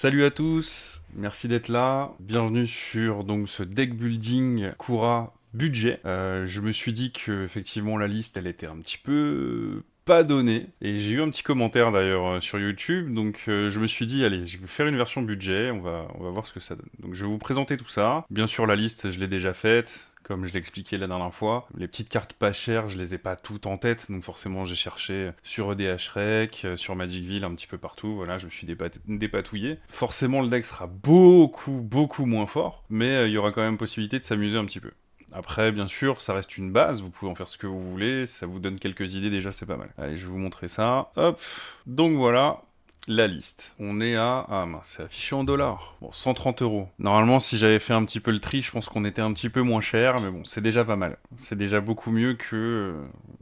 Salut à tous, merci d'être là. Bienvenue sur donc ce deck building Kura budget. Je me suis dit que effectivement la liste elle était un petit peu pas donnée et j'ai eu un petit commentaire d'ailleurs sur YouTube, donc je me suis dit allez, je vais faire une version budget, on va voir ce que ça donne. Donc je vais vous présenter tout ça. Bien sûr la liste je l'ai déjà faite. Comme je l'ai expliqué la dernière fois, les petites cartes pas chères, je les ai pas toutes en tête, donc forcément j'ai cherché sur EDH Rec, sur Magicville, un petit peu partout, voilà, je me suis dépatouillé. Forcément le deck sera beaucoup moins fort, mais il y aura quand même possibilité de s'amuser un petit peu. Après, bien sûr, ça reste une base, vous pouvez en faire ce que vous voulez, ça vous donne quelques idées déjà, c'est pas mal. Allez, je vais vous montrer ça. Hop, donc voilà, la liste. On est à... Ah mince, c'est affiché en dollars. Bon, 130 euros. Normalement, si j'avais fait un petit peu le tri, je pense qu'on était un petit peu moins cher, mais bon, c'est déjà pas mal. C'est déjà beaucoup mieux que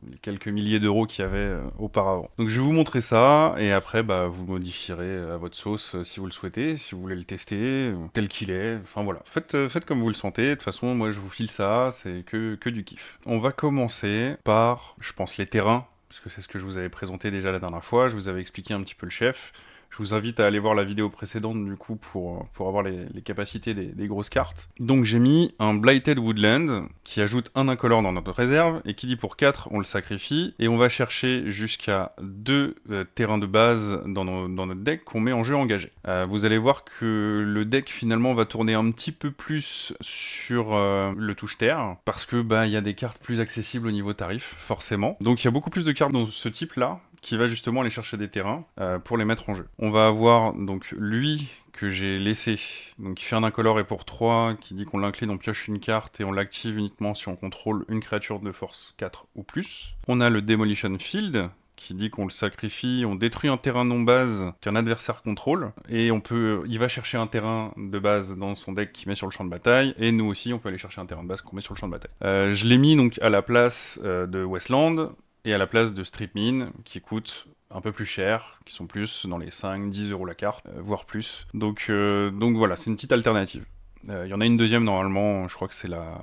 les quelques milliers d'euros qu'il y avait auparavant. Donc je vais vous montrer ça, et après, bah, vous modifierez à votre sauce si vous le souhaitez, si vous voulez le tester, tel qu'il est. Enfin voilà, faites comme vous le sentez. De toute façon, moi, je vous file ça, c'est que du kiff. On va commencer par, je pense, les terrains parce que c'est ce que je vous avais présenté déjà la dernière fois, je vous avais expliqué un petit peu le chef. Je vous invite à aller voir la vidéo précédente du coup pour avoir les capacités des grosses cartes. Donc j'ai mis un Blighted Woodland qui ajoute un incolore dans notre réserve et qui dit pour 4 on le sacrifie et on va chercher jusqu'à 2 terrains de base dans notre deck qu'on met en jeu engagé. Vous allez voir que le deck finalement va tourner un petit peu plus sur le touche-terre parce que bah il y a des cartes plus accessibles au niveau tarif forcément. Donc il y a beaucoup plus de cartes dans ce type là qui va justement aller chercher des terrains pour les mettre en jeu. On va avoir donc lui que j'ai laissé, donc qui fait un incolore et pour 3, qui dit qu'on l'incline, on pioche une carte et on l'active uniquement si on contrôle une créature de force 4 ou plus. On a le Demolition Field, qui dit qu'on le sacrifie, on détruit un terrain non base qu'un adversaire contrôle, et il va chercher un terrain de base dans son deck qu'il met sur le champ de bataille, et nous aussi on peut aller chercher un terrain de base qu'on met sur le champ de bataille. Je l'ai mis donc à la place de Westland, et à la place de Strip Mine, qui coûtent un peu plus cher, qui sont plus dans les 5-10 euros la carte, voire plus. Donc voilà, c'est une petite alternative. Il y en a une deuxième normalement, je crois que c'est la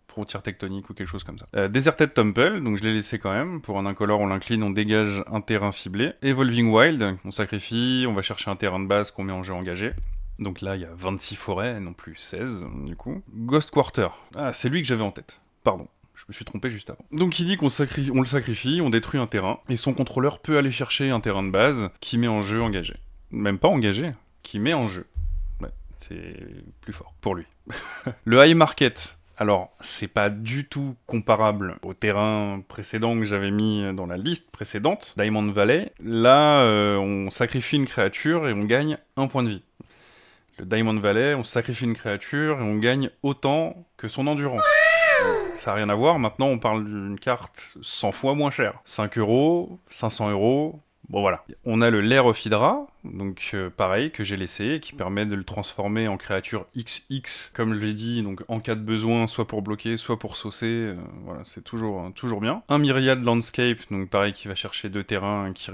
frontière tectonique ou quelque chose comme ça. Deserted Temple, donc je l'ai laissé quand même. Pour un incolore, on l'incline, on dégage un terrain ciblé. Evolving Wild, on sacrifie, on va chercher un terrain de base qu'on met en jeu engagé. Donc là, il y a 26 forêts, non plus 16, du coup. Ghost Quarter. Ah, c'est lui que j'avais en tête. Pardon. Je me suis trompé juste avant. Donc il dit qu'on le sacrifie, on détruit un terrain, et son contrôleur peut aller chercher un terrain de base qui met en jeu engagé. Même pas engagé, qui met en jeu. Ouais, c'est plus fort pour lui. Le high market. Alors, c'est pas du tout comparable au terrain précédent que j'avais mis dans la liste précédente, Diamond Valley. Là, on sacrifie une créature et on gagne un point de vie. Le Diamond Valley, on sacrifie une créature et on gagne autant que son endurance. Ça n'a rien à voir, maintenant on parle d'une carte 100 fois moins chère. 5 euros, 500 euros, bon voilà. On a le Lair of Hydra, donc pareil, que j'ai laissé, qui permet de le transformer en créature XX, comme je l'ai dit, donc en cas de besoin, soit pour bloquer, soit pour saucer, voilà, c'est toujours bien. Un Myriad Landscape, donc pareil, qui va chercher 2 terrains qui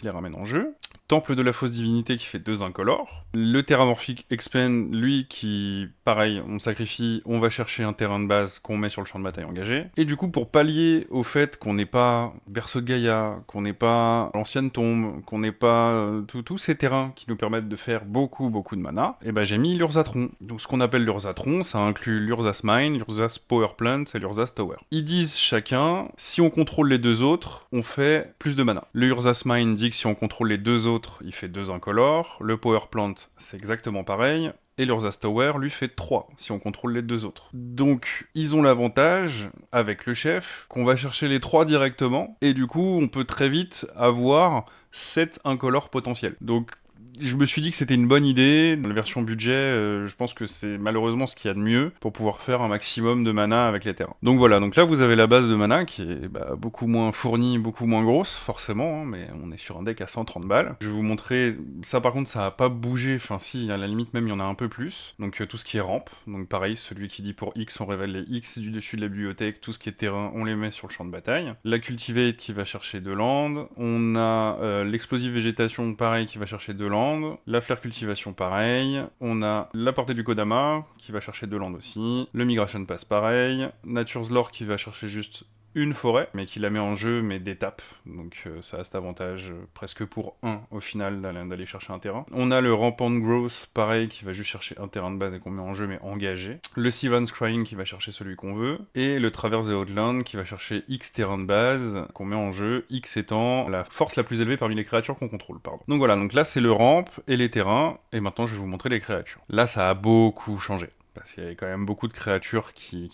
les ramène en jeu. Temple de la fausse divinité qui fait 2 incolores. Le Terramorphic Expand, lui, qui, pareil, on sacrifie, on va chercher un terrain de base qu'on met sur le champ de bataille engagé. Et du coup, pour pallier au fait qu'on n'ait pas Berceau de Gaïa, qu'on n'ait pas l'Ancienne Tombe, qu'on n'ait pas tous ces terrains qui nous permettent de faire beaucoup de mana, et ben j'ai mis l'Urzatron. Donc ce qu'on appelle l'Urzatron, ça inclut l'Urzas Mine, l'Urzas Power Plant et l'Urzas Tower. Ils disent chacun, si on contrôle les deux autres, on fait plus de mana. Le Urzas Mine dit que si on contrôle les deux autres, il fait 2 incolores. Le Power Plant, c'est exactement pareil. Et l'Urzas Tower, lui, fait 3, si on contrôle les deux autres. Donc, ils ont l'avantage, avec le chef, qu'on va chercher les 3 directement, et du coup, on peut très vite avoir 7 incolores potentiels. Donc, je me suis dit que c'était une bonne idée. Dans la version budget, je pense que c'est malheureusement ce qu'il y a de mieux pour pouvoir faire un maximum de mana avec les terrains. Donc voilà, donc là vous avez la base de mana qui est beaucoup moins fournie, beaucoup moins grosse, forcément, hein, mais on est sur un deck à 130 balles. Je vais vous montrer, ça par contre ça a pas bougé, enfin si, à la limite même il y en a un peu plus. Donc tout ce qui est rampe, donc pareil, celui qui dit pour X, on révèle les X du dessus de la bibliothèque, tout ce qui est terrain, on les met sur le champ de bataille. La Cultivate qui va chercher 2 landes, on a l'explosive végétation, pareil, qui va chercher 2 landes. La flare cultivation pareil, on a la portée du Kodama qui va chercher 2 landes aussi, le Migration Pass pareil, Nature's Lore qui va chercher juste une forêt, mais qui la met en jeu, mais d'étapes. Donc ça a cet avantage presque pour 1 au final d'aller chercher un terrain. On a le Rampant Growth, pareil, qui va juste chercher un terrain de base et qu'on met en jeu, mais engagé. Le Sylvan's Crying qui va chercher celui qu'on veut. Et le Traverse the Outland qui va chercher X terrain de base qu'on met en jeu, X étant la force la plus élevée parmi les créatures qu'on contrôle, pardon. Donc voilà, donc là c'est le ramp et les terrains, et maintenant je vais vous montrer les créatures. Là ça a beaucoup changé. Parce qu'il y avait quand même beaucoup de créatures qui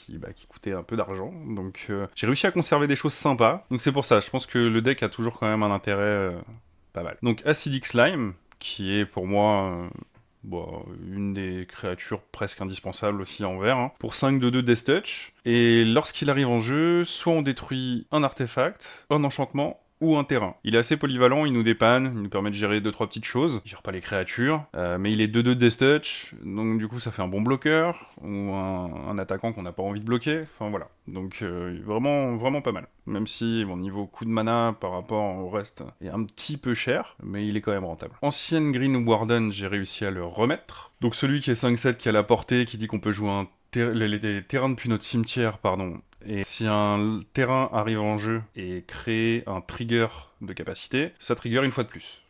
coûtaient un peu d'argent. Donc j'ai réussi à conserver des choses sympas. Donc c'est pour ça, je pense que le deck a toujours quand même un intérêt pas mal. Donc Acidic Slime, qui est pour moi une des créatures presque indispensables aussi en vert. Hein. Pour 5 de 2 Death Touch. Et lorsqu'il arrive en jeu, soit on détruit un artefact, un enchantement, ou un terrain. Il est assez polyvalent, il nous dépanne, il nous permet de gérer 2-3 petites choses. Il gère pas les créatures, mais il est 2-2 Death Touch, donc du coup ça fait un bon bloqueur, ou un attaquant qu'on n'a pas envie de bloquer, enfin voilà. Donc vraiment pas mal. Même si, bon, niveau coût de mana par rapport au reste est un petit peu cher, mais il est quand même rentable. Ancienne Green Warden, j'ai réussi à le remettre. Donc celui qui est 5-7, qui a la portée, qui dit qu'on peut jouer les terrains depuis notre cimetière, pardon. Et si un terrain arrive en jeu et crée un trigger de capacité, ça trigger une fois de plus.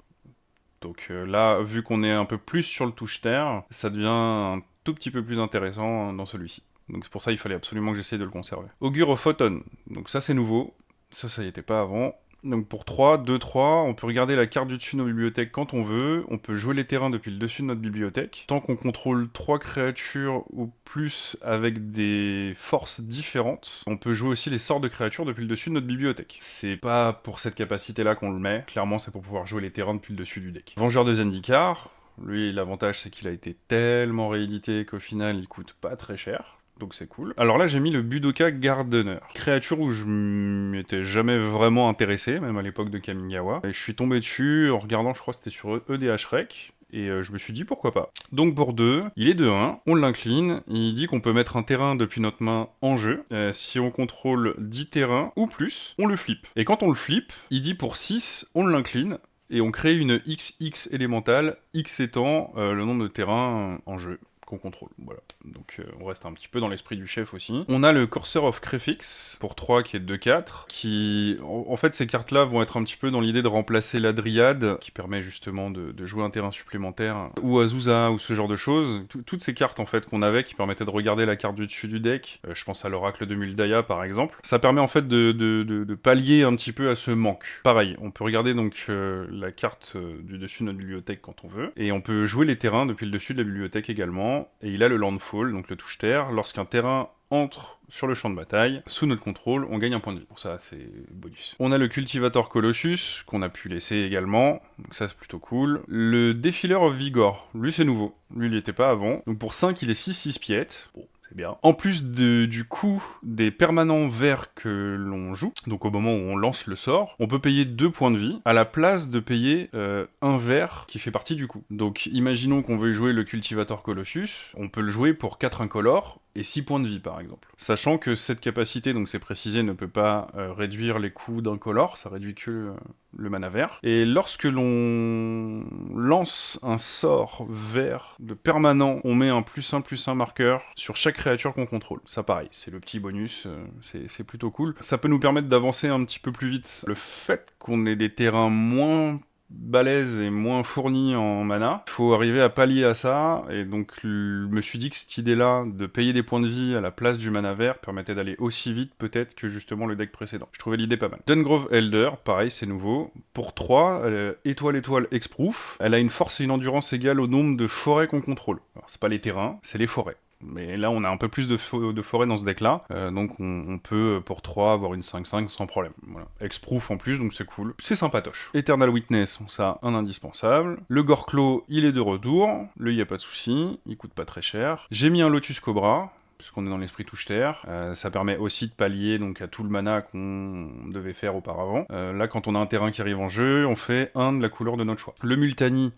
Donc là, vu qu'on est un peu plus sur le touche-terre, ça devient un tout petit peu plus intéressant dans celui-ci. Donc c'est pour ça qu'il fallait absolument que j'essaye de le conserver. Augure of Autumn, donc ça c'est nouveau, ça y était pas avant. Donc pour 3, 2-3, on peut regarder la carte du dessus de nos bibliothèques quand on veut, on peut jouer les terrains depuis le dessus de notre bibliothèque. Tant qu'on contrôle 3 créatures ou plus avec des forces différentes, on peut jouer aussi les sorts de créatures depuis le dessus de notre bibliothèque. C'est pas pour cette capacité-là qu'on le met, clairement c'est pour pouvoir jouer les terrains depuis le dessus du deck. Vengeur de Zendikar, lui l'avantage c'est qu'il a été tellement réédité qu'au final il coûte pas très cher. Donc c'est cool. Alors là, j'ai mis le Budoka Gardener. Créature où je m'étais jamais vraiment intéressé, même à l'époque de Kamigawa. Et je suis tombé dessus en regardant, je crois que c'était sur EDH Rec. Et je me suis dit pourquoi pas. Donc pour 2, il est 2-1, on l'incline, il dit qu'on peut mettre un terrain depuis notre main en jeu. Si on contrôle 10 terrains ou plus, on le flippe. Et quand on le flippe, il dit pour 6, on l'incline. Et on crée une XX élémentale, X étant le nombre de terrains en jeu qu'on contrôle, voilà. Donc on reste un petit peu dans l'esprit du chef aussi. On a le Courser of Crefix, pour 3 qui est 2-4, qui... En fait, ces cartes-là vont être un petit peu dans l'idée de remplacer la Dryade, qui permet justement de jouer un terrain supplémentaire, ou Azusa, ou ce genre de choses. Toutes ces cartes, en fait, qu'on avait, qui permettaient de regarder la carte du dessus du deck, je pense à l'Oracle de Muldaya, par exemple, ça permet, en fait, de pallier un petit peu à ce manque. Pareil, on peut regarder, donc, la carte du dessus de notre bibliothèque quand on veut, et on peut jouer les terrains depuis le dessus de la bibliothèque également, et il a le Landfall, donc le touche-terre. Lorsqu'un terrain entre sur le champ de bataille, sous notre contrôle, on gagne un point de vie. Pour ça, c'est bonus. On a le Cultivator Colossus, qu'on a pu laisser également, donc ça c'est plutôt cool. Le Defiler of Vigor, lui c'est nouveau, lui il n'y était pas avant. Donc pour 5, il est 6-6 piètes. Bon, c'est bien. En plus du coût des permanents verts que l'on joue, donc au moment où on lance le sort, on peut payer 2 points de vie, à la place de payer un vert qui fait partie du coût. Donc imaginons qu'on veuille jouer le Cultivator Colossus, on peut le jouer pour 4 incolores, et 6 points de vie par exemple. Sachant que cette capacité, donc c'est précisé, ne peut pas réduire les coûts d'incolore, ça réduit que le mana vert. Et lorsque l'on lance un sort vert de permanent, on met un +1/+1 marqueur sur chaque créature qu'on contrôle. Ça pareil, c'est le petit bonus, c'est plutôt cool. Ça peut nous permettre d'avancer un petit peu plus vite. Le fait qu'on ait des terrains moins balèze et moins fourni en mana. Il faut arriver à pallier à ça, et donc je me suis dit que cette idée-là de payer des points de vie à la place du mana vert permettait d'aller aussi vite peut-être que justement le deck précédent. Je trouvais l'idée pas mal. Dungrove Elder, pareil, c'est nouveau. Pour 3, étoile Hexproof. Elle a une force et une endurance égale au nombre de forêts qu'on contrôle. Alors c'est pas les terrains, c'est les forêts. Mais là, on a un peu plus de forêt dans ce deck-là, donc on peut, pour 3, avoir une 5-5 sans problème. Voilà. Hexproof en plus, donc c'est cool. C'est sympatoche. Eternal Witness, ça, un indispensable. Le Gorklo, il est de retour. Lui, y a pas de souci, il coûte pas très cher. J'ai mis un Lotus Cobra, puisqu'on est dans l'esprit touche-terre. Ça permet aussi de pallier donc, à tout le mana qu'on devait faire auparavant. Là, quand on a un terrain qui arrive en jeu, on fait un de la couleur de notre choix. Le Multani,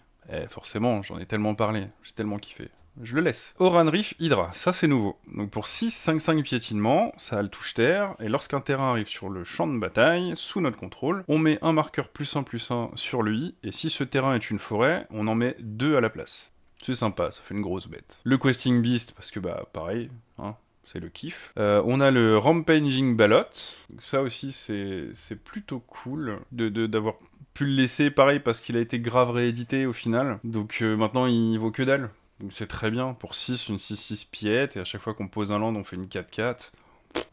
forcément, j'en ai tellement parlé, j'ai tellement kiffé. Je le laisse. Oran Reef Hydra, ça c'est nouveau. Donc pour 6, 5 piétinement, ça a le touche-terre, et lorsqu'un terrain arrive sur le champ de bataille, sous notre contrôle, on met un marqueur +1/+1 sur lui, et si ce terrain est une forêt, on en met 2 à la place. C'est sympa, ça fait une grosse bête. Le Questing Beast, parce que bah pareil, hein, c'est le kiff. On a le Rampaging Ballot. Donc ça aussi, c'est plutôt cool d'avoir pu le laisser, pareil, parce qu'il a été grave réédité au final. Donc maintenant, il vaut que dalle. Donc c'est très bien. Pour 6, une 6-6 piette, et à chaque fois qu'on pose un land, on fait une 4-4.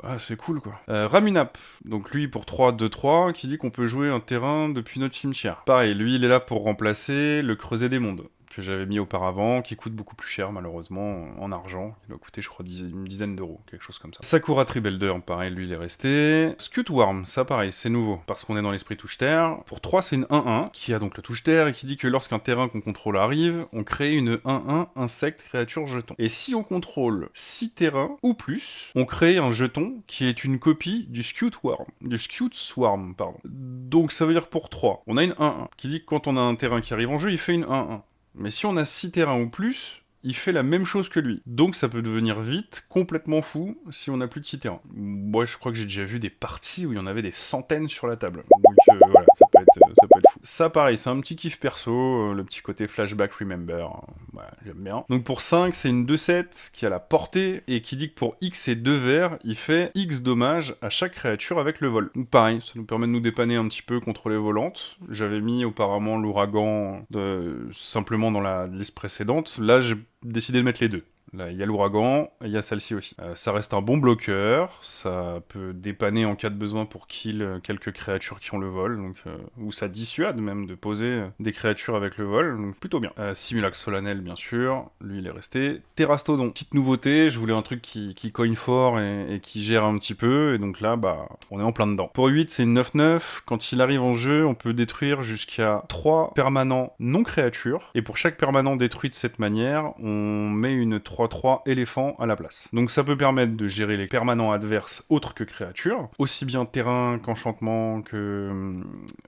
Ah, c'est cool quoi. Ramunap, donc lui pour 3-2-3, qui dit qu'on peut jouer un terrain depuis notre cimetière. Pareil, lui il est là pour remplacer le creuset des mondes, que j'avais mis auparavant, qui coûte beaucoup plus cher malheureusement en argent. Il doit coûter je crois une dizaine d'euros, quelque chose comme ça. Sakura Tribelder, pareil, lui il est resté. Scute-Worm, ça pareil, c'est nouveau, parce qu'on est dans l'esprit touche-terre. Pour 3 c'est une 1-1, qui a donc le touche-terre, et qui dit que lorsqu'un terrain qu'on contrôle arrive, on crée une 1-1 insecte créature jeton. Et si on contrôle 6 terrains ou plus, on crée un jeton qui est une copie du Scute-Swarm, pardon. Donc ça veut dire pour 3, on a une 1-1, qui dit que quand on a un terrain qui arrive en jeu, il fait une 1-1. Mais si on a 6 terrains ou plus, il fait la même chose que lui. Donc ça peut devenir vite complètement fou si on a plus de 6 terrains. Moi je crois que j'ai déjà vu des parties où il y en avait des centaines sur la table. Donc voilà, ça peut être fou. Ça pareil, c'est un petit kiff perso, le petit côté flashback remember. Voilà, j'aime bien. Donc pour 5, c'est une 2-7 qui a la portée et qui dit que pour X et 2 verts, il fait X dommages à chaque créature avec le vol. Donc pareil, ça nous permet de nous dépanner un petit peu contre les volantes. J'avais mis auparavant l'ouragan simplement dans la liste précédente. Là, j'ai décidé de mettre les deux. Là, il y a l'ouragan, et il y a celle-ci aussi. Ça reste un bon bloqueur, ça peut dépanner en cas de besoin pour kill quelques créatures qui ont le vol, donc, ou ça dissuade même de poser des créatures avec le vol, donc plutôt bien. Simulacre solennel, bien sûr, lui il est resté. Terrastodon, petite nouveauté, je voulais un truc qui cogne fort et qui gère un petit peu, et donc là, bah, on est en plein dedans. Pour 8, c'est une 9-9, quand il arrive en jeu, on peut détruire jusqu'à 3 permanents non créatures, et pour chaque permanent détruit de cette manière, on met une 3-3 éléphant à la place. Donc ça peut permettre de gérer les permanents adverses autres que créatures, aussi bien terrain qu'enchantement, que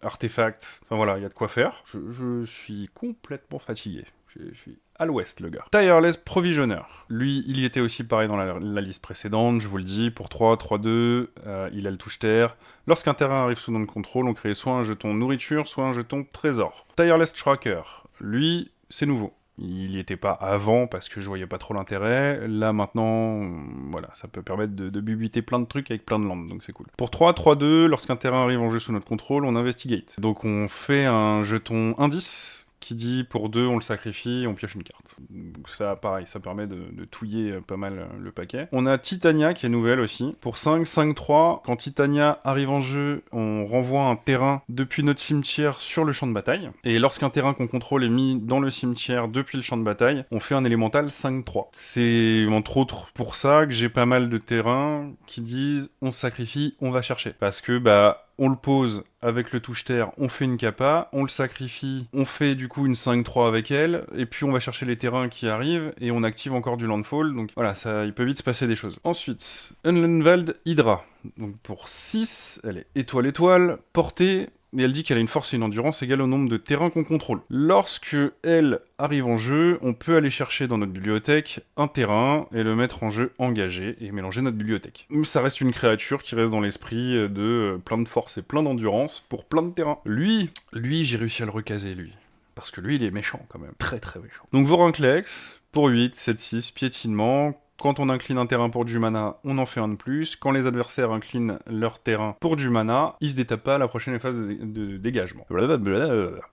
artefact, enfin voilà, il y a de quoi faire. Je suis complètement fatigué. Je suis à l'ouest, le gars. Tireless Provisioner. Lui, il y était aussi pareil dans la liste précédente, je vous le dis, pour 3, 3-2, il a le touche-terre. Lorsqu'un terrain arrive sous notre contrôle, on crée soit un jeton nourriture, soit un jeton trésor. Tireless Tracker. Lui, c'est nouveau. Il n'y était pas avant parce que je voyais pas trop l'intérêt. Là maintenant, voilà, ça peut permettre de bubiter plein de trucs avec plein de landes, donc c'est cool. Pour 3, 3-2, lorsqu'un terrain arrive en jeu sous notre contrôle, on investigate. Donc on fait un jeton indice qui dit pour 2 on le sacrifie, on pioche une carte. Donc ça pareil, ça permet de touiller pas mal le paquet. On a Titania qui est nouvelle aussi. Pour 5, 5-3, quand Titania arrive en jeu, on renvoie un terrain depuis notre cimetière sur le champ de bataille. Et lorsqu'un terrain qu'on contrôle est mis dans le cimetière depuis le champ de bataille, on fait un élémental 5-3. C'est entre autres pour ça que j'ai pas mal de terrains qui disent on sacrifie, on va chercher. Parce que bah on le pose avec le touche-terre, on fait une capa, on le sacrifie, on fait du coup une 5-3 avec elle, et puis on va chercher les terrains qui arrivent, et on active encore du landfall, donc voilà, ça, il peut vite se passer des choses. Ensuite, Unleavened Hydra. Donc pour 6, elle est étoile-étoile, portée, et elle dit qu'elle a une force et une endurance égale au nombre de terrains qu'on contrôle. Lorsque elle arrive en jeu, on peut aller chercher dans notre bibliothèque un terrain et le mettre en jeu engagé et mélanger notre bibliothèque. Ça reste une créature qui reste dans l'esprit de plein de force et plein d'endurance pour plein de terrains. Lui, j'ai réussi à le recaser, lui. Parce que lui, il est méchant quand même. Très très méchant. Donc Vorinclex, pour 8, 7-6, piétinement. Quand on incline un terrain pour du mana, on en fait un de plus. Quand les adversaires inclinent leur terrain pour du mana, ils se détapent pas à la prochaine phase de dégagement.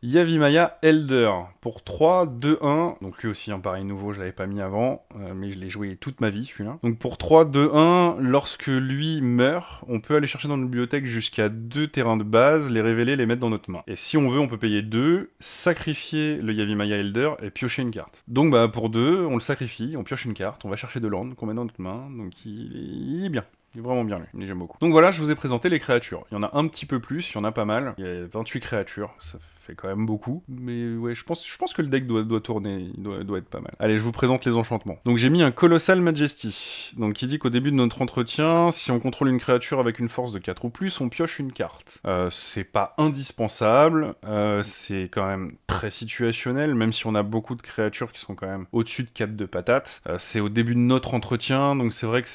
Yavimaya Elder. Pour 3, 2, 1. Donc lui aussi un pareil nouveau, je l'avais pas mis avant, mais je l'ai joué toute ma vie celui-là. Donc pour 3, 2, 1, lorsque lui meurt, on peut aller chercher dans notre bibliothèque jusqu'à 2 terrains de base, les révéler, les mettre dans notre main. Et si on veut, on peut payer 2, sacrifier le Yavimaya Elder et piocher une carte. Donc bah pour 2, on le sacrifie, on pioche une carte, on va chercher de qu'on met dans notre main, donc il est bien. Il est vraiment bien lui, j'aime beaucoup. Donc voilà, je vous ai présenté les créatures. Il y en a un petit peu plus, il y en a pas mal. Il y a 28 créatures, ça fait quand même beaucoup. Mais ouais, je pense que le deck doit tourner, il doit être pas mal. Allez, je vous présente les enchantements. Donc j'ai mis un Colossal Majesty. Donc qui dit qu'au début de notre entretien, si on contrôle une créature avec une force de 4 ou plus, on pioche une carte. C'est pas indispensable, c'est quand même très situationnel, même si on a beaucoup de créatures qui sont quand même au-dessus de 4 de patates. C'est au début de notre entretien, donc c'est vrai que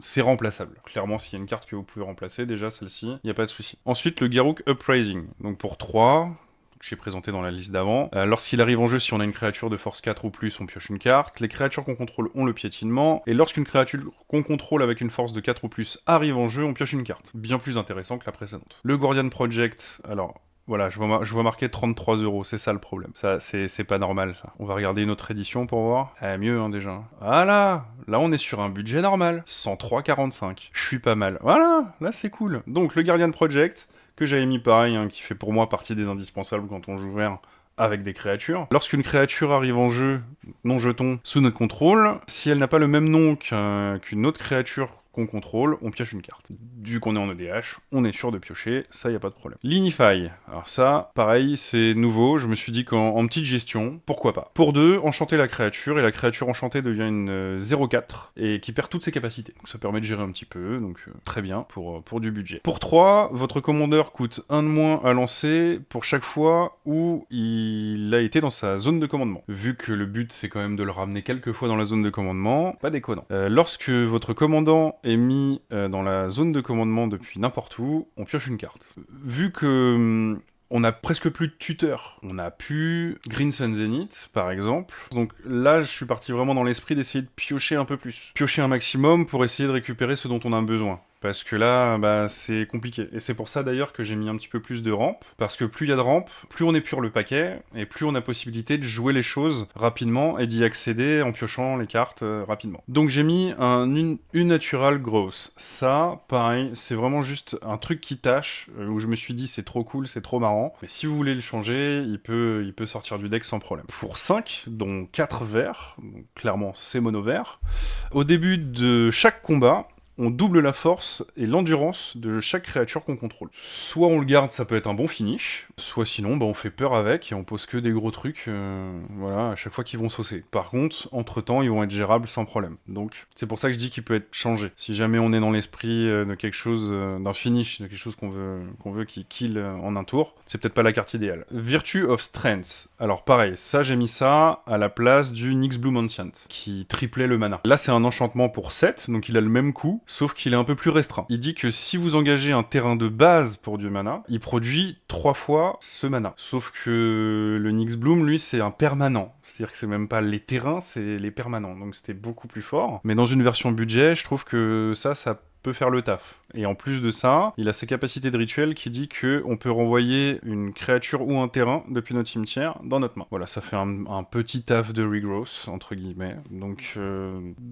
c'est remplaçable. Clairement, s'il y a une carte que vous pouvez remplacer, déjà celle-ci, il n'y a pas de souci. Ensuite, le Garruk Uprising. Donc pour 3, que j'ai présenté dans la liste d'avant. Lorsqu'il arrive en jeu, si on a une créature de force 4 ou plus, on pioche une carte. Les créatures qu'on contrôle ont le piétinement. Et lorsqu'une créature qu'on contrôle avec une force de 4 ou plus arrive en jeu, on pioche une carte. Bien plus intéressant que la précédente. Le Guardian Project, alors... Voilà, je vois marquer 33€, c'est ça le problème. Ça, c'est pas normal, ça. On va regarder une autre édition pour voir. Mieux, hein, déjà. Voilà, là on est sur un budget normal. 103,45. Je suis pas mal. Voilà, là c'est cool. Donc, le Guardian Project, que j'avais mis pareil, hein, qui fait pour moi partie des indispensables quand on joue vert avec des créatures. Lorsqu'une créature arrive en jeu, non jeton, sous notre contrôle, si elle n'a pas le même nom qu'une autre créature qu'on contrôle, on pioche une carte. Vu qu'on est en EDH, on est sûr de piocher, ça y a pas de problème. Linify, alors ça, pareil, c'est nouveau, je me suis dit qu'en petite gestion, pourquoi pas. Pour 2, enchanter la créature, et la créature enchantée devient une 0/4, et qui perd toutes ses capacités. Donc ça permet de gérer un petit peu, donc très bien, pour du budget. Pour 3, votre commandeur coûte 1 de moins à lancer pour chaque fois où il a été dans sa zone de commandement. Vu que le but c'est quand même de le ramener quelques fois dans la zone de commandement, pas déconnant. Lorsque votre commandant est mis dans la zone de commandement depuis n'importe où, on pioche une carte. Vu que on a presque plus de tuteurs, on a plus Green Sun Zenith, par exemple. Donc là, je suis parti vraiment dans l'esprit d'essayer de piocher un peu plus. Piocher un maximum pour essayer de récupérer ce dont on a besoin. Parce que là, bah, c'est compliqué. Et c'est pour ça d'ailleurs que j'ai mis un petit peu plus de rampes. Parce que plus il y a de rampes, plus on épure le paquet, et plus on a possibilité de jouer les choses rapidement et d'y accéder en piochant les cartes rapidement. Donc j'ai mis une Natural Growth. Ça, pareil, c'est vraiment juste un truc qui tâche, où je me suis dit c'est trop cool, c'est trop marrant. Mais si vous voulez le changer, il peut sortir du deck sans problème. Pour 5, dont 4 verts, donc clairement c'est mono vert, au début de chaque combat, on double la force et l'endurance de chaque créature qu'on contrôle. Soit on le garde, ça peut être un bon finish, soit sinon, bah, on fait peur avec et on pose que des gros trucs, voilà, à chaque fois qu'ils vont saucer. Par contre, entre-temps, ils vont être gérables sans problème. Donc, c'est pour ça que je dis qu'il peut être changé. Si jamais on est dans l'esprit de quelque chose, d'un finish, de quelque chose qu'on veut qui kill en un tour, c'est peut-être pas la carte idéale. Virtue of Strength. Alors pareil, ça j'ai mis ça à la place du Nyxbloom Ancient, qui triplait le mana. Là, c'est un enchantement pour 7, donc il a le même coût, sauf qu'il est un peu plus restreint. Il dit que si vous engagez un terrain de base pour du mana, il produit 3 fois ce mana. Sauf que le Nyxbloom, lui, c'est un permanent. C'est-à-dire que c'est même pas les terrains, c'est les permanents. Donc c'était beaucoup plus fort. Mais dans une version budget, je trouve que ça peut faire le taf. Et en plus de ça, il a ses capacités de rituel qui dit que on peut renvoyer une créature ou un terrain depuis notre cimetière dans notre main. Voilà, ça fait un petit taf de regrowth, entre guillemets. Donc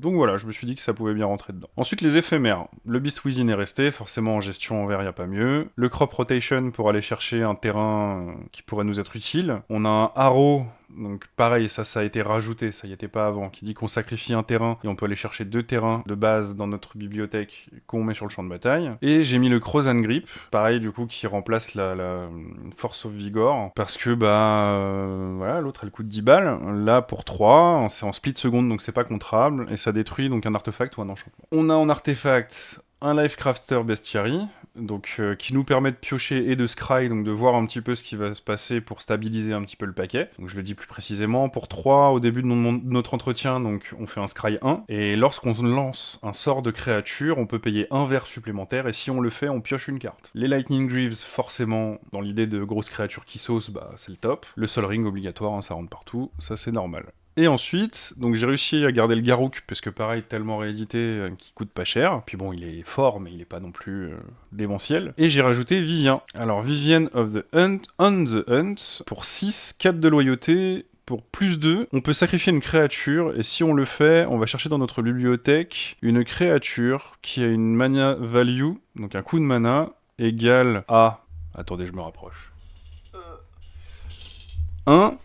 voilà, je me suis dit que ça pouvait bien rentrer dedans. Ensuite, les éphémères. Le Beast Within est resté, forcément en gestion en vert, y a pas mieux. Le Crop Rotation pour aller chercher un terrain qui pourrait nous être utile. On a un Arrow. Donc pareil, ça a été rajouté, ça y était pas avant, qui dit qu'on sacrifie un terrain et on peut aller chercher 2 terrains de base dans notre bibliothèque qu'on met sur le champ de bataille. Et j'ai mis le Cross and Grip, pareil du coup qui remplace la Force of Vigor, parce que voilà, l'autre elle coûte 10 balles, là pour 3, c'est en split seconde donc c'est pas contrable, et ça détruit donc un artefact ou un enchantement. On a en artefact un Lifecrafter Bestiary, donc qui nous permet de piocher et de scry, donc de voir un petit peu ce qui va se passer pour stabiliser un petit peu le paquet. Donc je le dis plus précisément, pour 3, au début de notre entretien, donc on fait un scry 1, et lorsqu'on lance un sort de créature, on peut payer un vert supplémentaire, et si on le fait, on pioche une carte. Les Lightning Greaves, forcément, dans l'idée de grosses créatures qui saucent, bah c'est le top. Le Sol Ring obligatoire, hein, ça rentre partout, ça c'est normal. Et ensuite, donc j'ai réussi à garder le Garruk, parce que pareil, tellement réédité, qui coûte pas cher. Puis bon, il est fort, mais il est pas non plus démentiel. Et j'ai rajouté Vivien. Alors, Vivian of the Hunt, on the Hunt, pour 6, 4 de loyauté, pour plus 2, on peut sacrifier une créature, et si on le fait, on va chercher dans notre bibliothèque une créature qui a une mana value, donc un coût de mana, égal à... Attendez, je me rapproche. 1...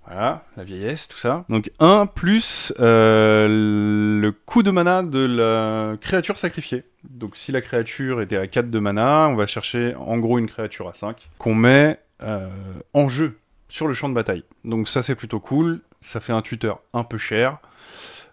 Voilà, la vieillesse, tout ça. Donc 1 plus le coût de mana de la créature sacrifiée. Donc si la créature était à 4 de mana, on va chercher en gros une créature à 5 qu'on met en jeu sur le champ de bataille. Donc ça c'est plutôt cool, ça fait un tuteur un peu cher,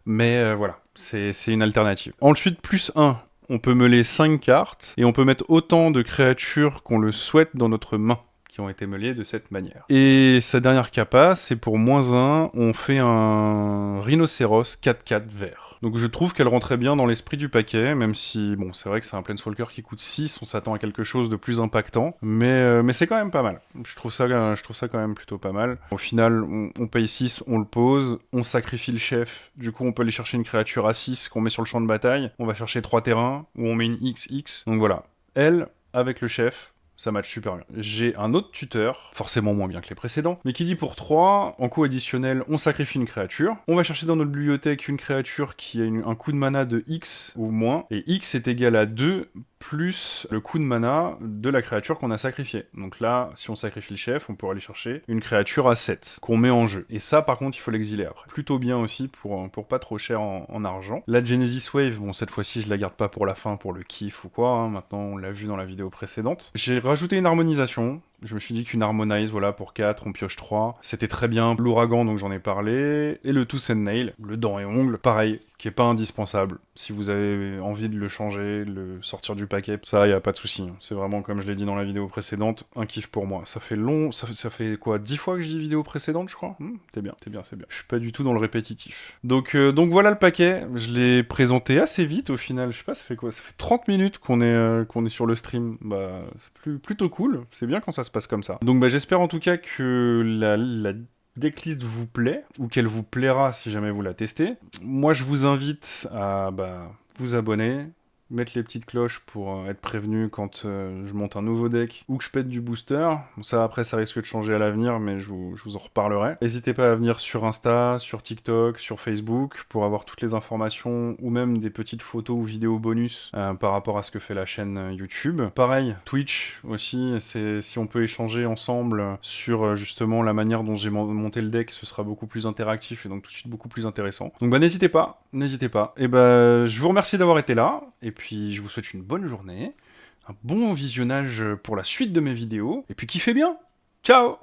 mais voilà, c'est une alternative. Ensuite, plus 1, on peut meuler 5 cartes, et on peut mettre autant de créatures qu'on le souhaite dans notre main, qui ont été mêlés de cette manière. Et sa dernière capa, c'est pour -1, on fait un rhinocéros 4/4 vert. Donc je trouve qu'elle rentrait bien dans l'esprit du paquet, même si, bon, c'est vrai que c'est un Planeswalker qui coûte 6, on s'attend à quelque chose de plus impactant, mais c'est quand même pas mal. Je trouve ça quand même plutôt pas mal. Au final, on paye 6, on le pose, on sacrifie le chef, du coup on peut aller chercher une créature à 6 qu'on met sur le champ de bataille, on va chercher 3 terrains, où on met une XX, donc voilà. Elle, avec le chef, ça match super bien. J'ai un autre tuteur, forcément moins bien que les précédents, mais qui dit pour 3, en coût additionnel, on sacrifie une créature. On va chercher dans notre bibliothèque une créature qui a un coût de mana de X ou moins, et X est égal à 2 plus le coût de mana de la créature qu'on a sacrifiée. Donc là, si on sacrifie le chef, on pourra aller chercher une créature à 7, qu'on met en jeu. Et ça, par contre, il faut l'exiler après. Plutôt bien aussi, pour pas trop cher en argent. La Genesis Wave, bon, cette fois-ci, je la garde pas pour la fin, pour le kiff ou quoi, hein. Maintenant, on l'a vu dans la vidéo précédente. J'ai rajouté une harmonisation. Je me suis dit qu'une Harmonize, voilà, pour 4, on pioche 3. C'était très bien. L'Ouragan, donc j'en ai parlé. Et le Tooth and Nail, le dent et ongle, pareil, qui est pas indispensable. Si vous avez envie de le changer, de le sortir du paquet, ça, y a pas de souci. C'est vraiment, comme je l'ai dit dans la vidéo précédente, un kiff pour moi. Ça fait quoi, 10 fois que je dis vidéo précédente, je crois. C'est bien. Je suis pas du tout dans le répétitif. Donc voilà le paquet. Je l'ai présenté assez vite, au final. Je sais pas, ça fait quoi? Ça fait 30 minutes qu'on est sur le stream. Bah, plutôt cool. C'est bien quand ça se passe comme ça. Donc j'espère en tout cas que la decklist vous plaît, ou qu'elle vous plaira si jamais vous la testez. Moi je vous invite à vous abonner, mettre les petites cloches pour être prévenu quand je monte un nouveau deck ou que je pète du booster. Ça après ça risque de changer à l'avenir, mais je vous en reparlerai. N'hésitez pas à venir sur Insta, sur TikTok, sur Facebook pour avoir toutes les informations ou même des petites photos ou vidéos bonus par rapport à ce que fait la chaîne YouTube. Pareil, Twitch aussi, si on peut échanger ensemble sur justement la manière dont j'ai monté le deck, ce sera beaucoup plus interactif et donc tout de suite beaucoup plus intéressant. Donc n'hésitez pas. Et je vous remercie d'avoir été là, et puis je vous souhaite une bonne journée, un bon visionnage pour la suite de mes vidéos, et puis kiffez bien. Ciao!